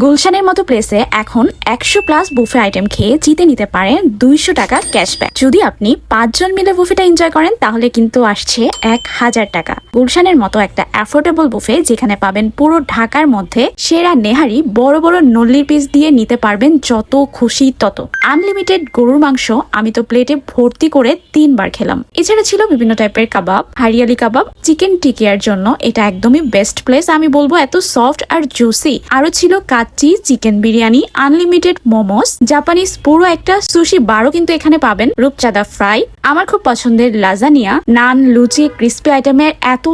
গুলশানের মতো প্লেসে এখন 100+ বুফে আইটেম খেয়ে জিতে নিতে পারেন 200 টাকা ক্যাশব্যাক। যদি আপনি 5 জন মিলে বুফেটা এনজয় করেন তাহলে কিন্তু আসছে 1000 টাকা। গুলশানের মতো একটা অ্যাফোর্ডেবল বুফে যেখানে পাবেন পুরো ঢাকার মধ্যে সেরা নেহারি বড় বড় নল্লির পিস দিয়ে নিতে পারবেন যত খুশি তত। আনলিমিটেড গরুর মাংস আমি তো প্লেটে ভর্তি করে 3 বার খেলাম। এছাড়া ছিল বিভিন্ন টাইপের কাবাব, হারিয়ালি কাবাব, চিকেন টিকিয়ার জন্য এটা একদমই বেস্ট প্লেস আমি বলবো, এত সফট আর জুসি। আরো ছিল kacchi, chicken biryani, unlimited momos, Japanese পুরো একটা সুশি বারও কিন্তু এখানে পাবেন, রূপচাঁদা ফ্রাই, আমার খুব পছন্দের লাজানিয়া, নান, লুচি, ক্রিস্পি আইটেমের এত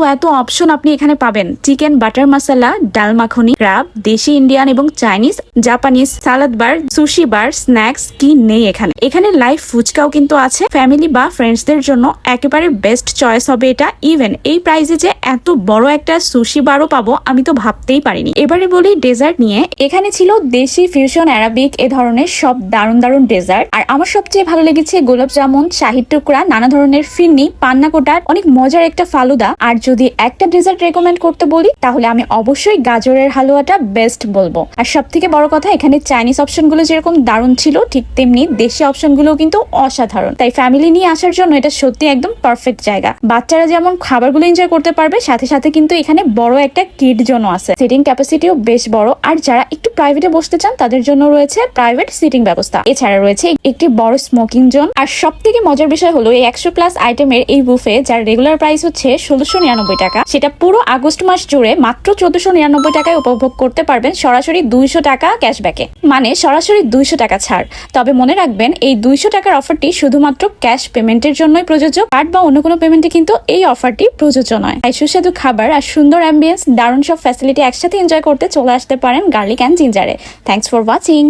অপশন আপনি এখানে পাবেন। চিকেন বাটার মশলা, ডাল মাখনি, ক্র্যাব, দেশি, ইন্ডিয়ান এবং চাইনিজ, জাপানিজ, সালাদ বার, সুশি বার, স্ন্যাক্স কি নেই এখানে লাইভ ফুচকাও কিন্তু আছে। ফ্যামিলি বা ফ্রেন্ডসদের জন্য একেবারে বেস্ট চয়েস হবে এটা। ইভেন এই প্রাইসে যে এত বড় একটা সুশি বারও পাবো আমি তো ভাবতেই পারিনি। এবারে বলি ডেজার্ট নিয়ে, এখানে ছিল দেশি, ফিউশন, অ্যারাবিক এ ধরনের সব দারুণ ডেজার্ট। আর আমার সবচেয়ে ভালো লেগেছে গোলাপ জামুন, শাহির টুকরা, নানা ধরনের ফিরনি, পান্না কোটার, অনেক মজার একটা ফালুদা। আর যদি একটা ডেজার্ট রেকমেন্ড করতে বলি তাহলে আমি অবশ্যই গাজরের হালুয়াটা বেস্ট বলবো। আর সব থেকে বড় কথা, এখানে চাইনিজ অপশনগুলো যেরকম দারুণ ছিল ঠিক তেমনি দেশি অপশনগুলো কিন্তু অসাধারণ। তাই ফ্যামিলি নিয়ে আসার জন্য এটা সত্যি একদম পারফেক্ট জায়গা। বাচ্চারা যেমন খাবারগুলো এনজয় করতে পারবে, সাথে সাথে কিন্তু এখানে বড় একটা কিড জোনও আছে, সিটিং ক্যাপাসিটিও বেশ বড়। আর যারা একটু প্রাইভেটে বসতে চান তাদের জন্য রয়েছে প্রাইভেট সিটিং ব্যবস্থা। এছাড়া রয়েছে একটি বড় স্মোকিং জোন। আর সব থেকে মজার বিষয় হলো এই 100+ আইটেমের এই বুফে যার রেগুলার প্রাইস হচ্ছে 1699 টাকা, সেটা পুরো আগস্ট মাস জুড়ে মাত্র 1499 টাকায় উপভোগ করতে পারবেন সরাসরি 200 টাকা ক্যাশব্যাকে, মানে সরাসরি 200 টাকা ছাড়। তবে মনে রাখবেন এই 200 টাকার অফারটি শুধুমাত্র ক্যাশ পেমেন্টের জন্যই প্রযোজ্য, কার্ড বা অন্য কোনো পেমেন্টে কিন্তু এই অফারটি প্রযোজ্য নয়। তাই সুস্বাদু খাবার আর সুন্দর অ্যাম্বিয়েন্স, দারুণ সব ফ্যাসিলিটি একসাথে এনজয় করতে চলে আসতে পারেন গার্লিক অ্যান্ড জিঞ্জারে। Thanks for watching.